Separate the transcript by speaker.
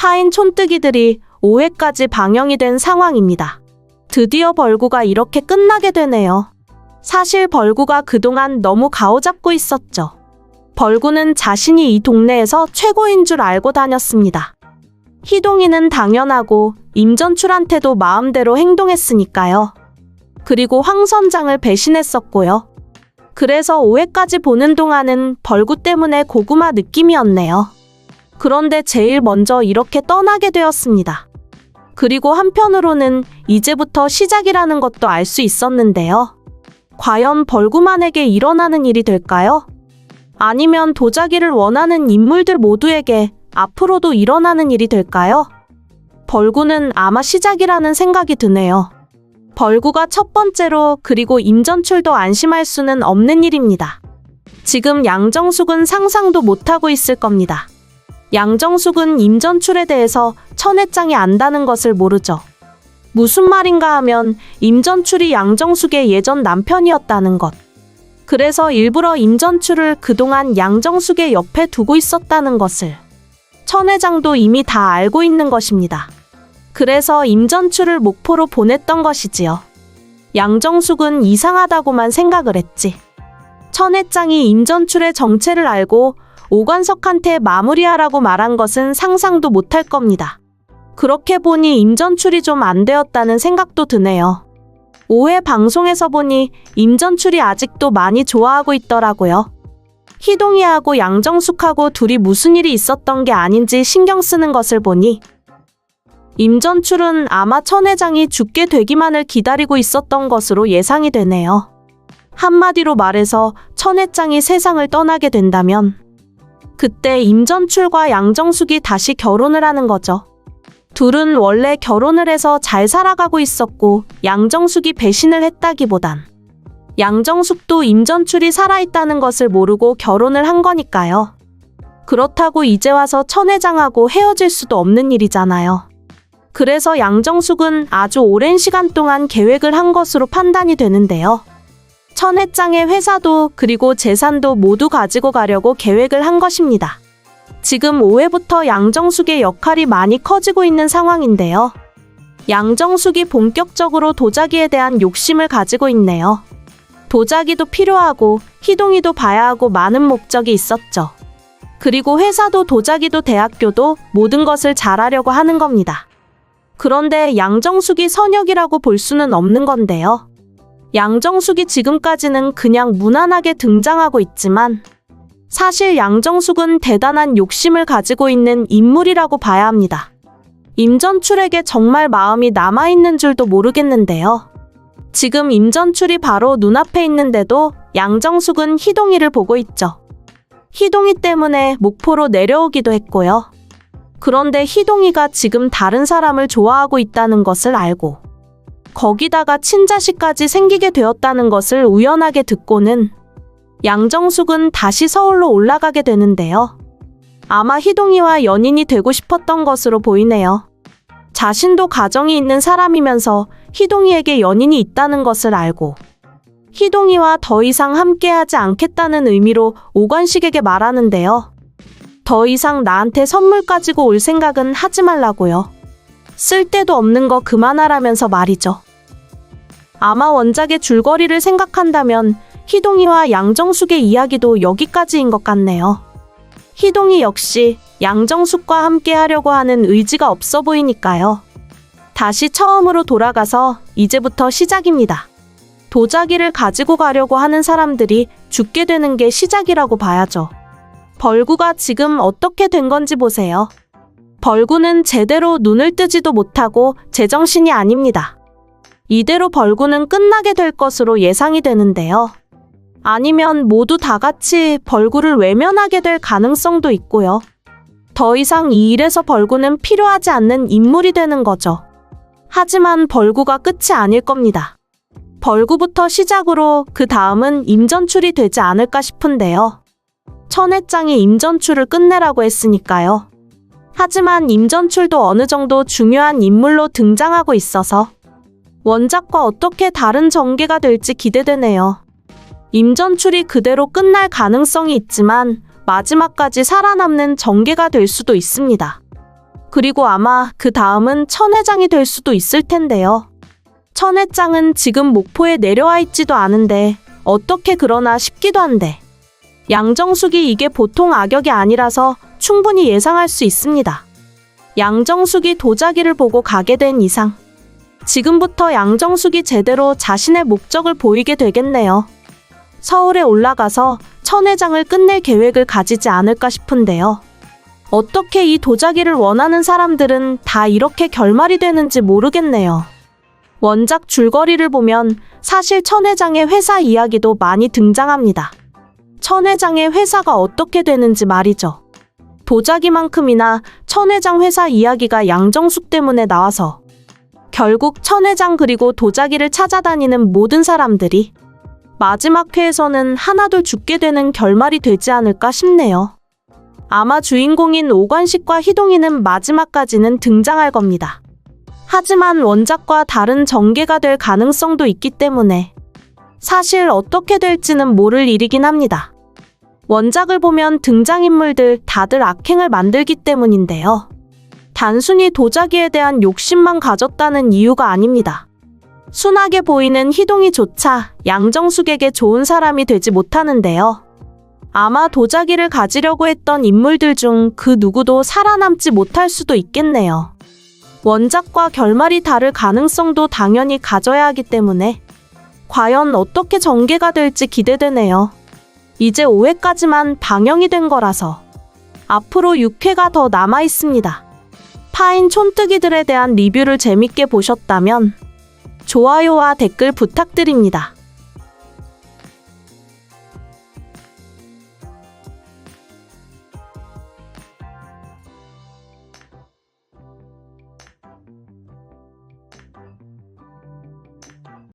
Speaker 1: 파인 촌뜨기들이 5회까지 방영이 된 상황입니다. 드디어 벌구가 이렇게 끝나게 되네요. 사실 벌구가 그동안 너무 가오잡고 있었죠. 벌구는 자신이 이 동네에서 최고인 줄 알고 다녔습니다. 희동이는 당연하고 임전출한테도 마음대로 행동했으니까요. 그리고 황 선장을 배신했었고요. 그래서 5회까지 보는 동안은 벌구 때문에 고구마 느낌이었네요. 그런데 제일 먼저 이렇게 떠나게 되었습니다. 그리고 한편으로는 이제부터 시작이라는 것도 알 수 있었는데요. 과연 벌구만에게 일어나는 일이 될까요? 아니면 도자기를 원하는 인물들 모두에게 앞으로도 일어나는 일이 될까요? 벌구는 아마 시작이라는 생각이 드네요. 벌구가 첫 번째로 그리고 임전출도 안심할 수는 없는 일입니다. 지금 양정숙은 상상도 못하고 있을 겁니다. 양정숙은 임전출에 대해서 천혜짱이 안다는 것을 모르죠. 무슨 말인가 하면 임전출이 양정숙의 예전 남편이었다는 것. 그래서 일부러 임전출을 그동안 양정숙의 옆에 두고 있었다는 것을 천혜장도 이미 다 알고 있는 것입니다. 그래서 임전출을 목포로 보냈던 것이지요. 양정숙은 이상하다고만 생각을 했지. 천혜장이 임전출의 정체를 알고 오관석한테 마무리하라고 말한 것은 상상도 못할 겁니다. 그렇게 보니 임전출이 좀 안 되었다는 생각도 드네요. 5회 방송에서 보니 임전출이 아직도 많이 좋아하고 있더라고요. 희동이하고 양정숙하고 둘이 무슨 일이 있었던 게 아닌지 신경 쓰는 것을 보니 임전출은 아마 천혜장이 죽게 되기만을 기다리고 있었던 것으로 예상이 되네요. 한마디로 말해서 천혜장이 세상을 떠나게 된다면 그때 임전출과 양정숙이 다시 결혼을 하는 거죠. 둘은 원래 결혼을 해서 잘 살아가고 있었고 양정숙이 배신을 했다기보단 양정숙도 임전출이 살아있다는 것을 모르고 결혼을 한 거니까요. 그렇다고 이제 와서 천혜장하고 헤어질 수도 없는 일이잖아요. 그래서 양정숙은 아주 오랜 시간 동안 계획을 한 것으로 판단이 되는데요. 천혜장의 회사도 그리고 재산도 모두 가지고 가려고 계획을 한 것입니다. 지금 5회부터 양정숙의 역할이 많이 커지고 있는 상황인데요. 양정숙이 본격적으로 도자기에 대한 욕심을 가지고 있네요. 도자기도 필요하고 희동이도 봐야 하고 많은 목적이 있었죠. 그리고 회사도 도자기도 대학교도 모든 것을 잘하려고 하는 겁니다. 그런데 양정숙이 선역이라고 볼 수는 없는 건데요. 양정숙이 지금까지는 그냥 무난하게 등장하고 있지만 사실 양정숙은 대단한 욕심을 가지고 있는 인물이라고 봐야 합니다. 임전출에게 정말 마음이 남아있는 줄도 모르겠는데요. 지금 임전출이 바로 눈앞에 있는데도 양정숙은 희동이를 보고 있죠. 희동이 때문에 목포로 내려오기도 했고요. 그런데 희동이가 지금 다른 사람을 좋아하고 있다는 것을 알고 거기다가 친자식까지 생기게 되었다는 것을 우연하게 듣고는 양정숙은 다시 서울로 올라가게 되는데요. 아마 희동이와 연인이 되고 싶었던 것으로 보이네요. 자신도 가정이 있는 사람이면서 희동이에게 연인이 있다는 것을 알고 희동이와 더 이상 함께하지 않겠다는 의미로 오관식에게 말하는데요. 더 이상 나한테 선물 가지고 올 생각은 하지 말라고요. 쓸데도 없는 거 그만하라면서 말이죠. 아마 원작의 줄거리를 생각한다면 희동이와 양정숙의 이야기도 여기까지인 것 같네요. 희동이 역시 양정숙과 함께 하려고 하는 의지가 없어 보이니까요. 다시 처음으로 돌아가서 이제부터 시작입니다. 도자기를 가지고 가려고 하는 사람들이 죽게 되는 게 시작이라고 봐야죠. 벌구가 지금 어떻게 된 건지 보세요. 벌구는 제대로 눈을 뜨지도 못하고 제정신이 아닙니다. 이대로 벌구는 끝나게 될 것으로 예상이 되는데요. 아니면 모두 다 같이 벌구를 외면하게 될 가능성도 있고요. 더 이상 이 일에서 벌구는 필요하지 않는 인물이 되는 거죠. 하지만 벌구가 끝이 아닐 겁니다. 벌구부터 시작으로 그 다음은 임전출이 되지 않을까 싶은데요. 천혜장이 임전출을 끝내라고 했으니까요. 하지만 임전출도 어느 정도 중요한 인물로 등장하고 있어서 원작과 어떻게 다른 전개가 될지 기대되네요. 임전출이 그대로 끝날 가능성이 있지만 마지막까지 살아남는 전개가 될 수도 있습니다. 그리고 아마 그 다음은 천 회장이 될 수도 있을 텐데요. 천 회장은 지금 목포에 내려와 있지도 않은데 어떻게 그러나 싶기도 한데 양정숙이 이게 보통 악역이 아니라서 충분히 예상할 수 있습니다. 양정숙이 도자기를 보고 가게 된 이상 지금부터 양정숙이 제대로 자신의 목적을 보이게 되겠네요. 서울에 올라가서 천 회장을 끝낼 계획을 가지지 않을까 싶은데요. 어떻게 이 도자기를 원하는 사람들은 다 이렇게 결말이 되는지 모르겠네요. 원작 줄거리를 보면 사실 천 회장의 회사 이야기도 많이 등장합니다. 천 회장의 회사가 어떻게 되는지 말이죠. 도자기만큼이나 천 회장 회사 이야기가 양정숙 때문에 나와서 결국 천 회장 그리고 도자기를 찾아다니는 모든 사람들이 마지막 회에서는 하나둘 죽게 되는 결말이 되지 않을까 싶네요. 아마 주인공인 오관식과 희동이는 마지막까지는 등장할 겁니다. 하지만 원작과 다른 전개가 될 가능성도 있기 때문에 사실 어떻게 될지는 모를 일이긴 합니다. 원작을 보면 등장인물들 다들 악행을 만들기 때문인데요. 단순히 도자기에 대한 욕심만 가졌다는 이유가 아닙니다. 순하게 보이는 희동이조차 양정숙에게 좋은 사람이 되지 못하는데요. 아마 도자기를 가지려고 했던 인물들 중 그 누구도 살아남지 못할 수도 있겠네요. 원작과 결말이 다를 가능성도 당연히 가져야 하기 때문에 과연 어떻게 전개가 될지 기대되네요. 이제 5회까지만 방영이 된 거라서 앞으로 6회가 더 남아 있습니다. 파인 촌뜨기들에 대한 리뷰를 재밌게 보셨다면 좋아요와 댓글 부탁드립니다.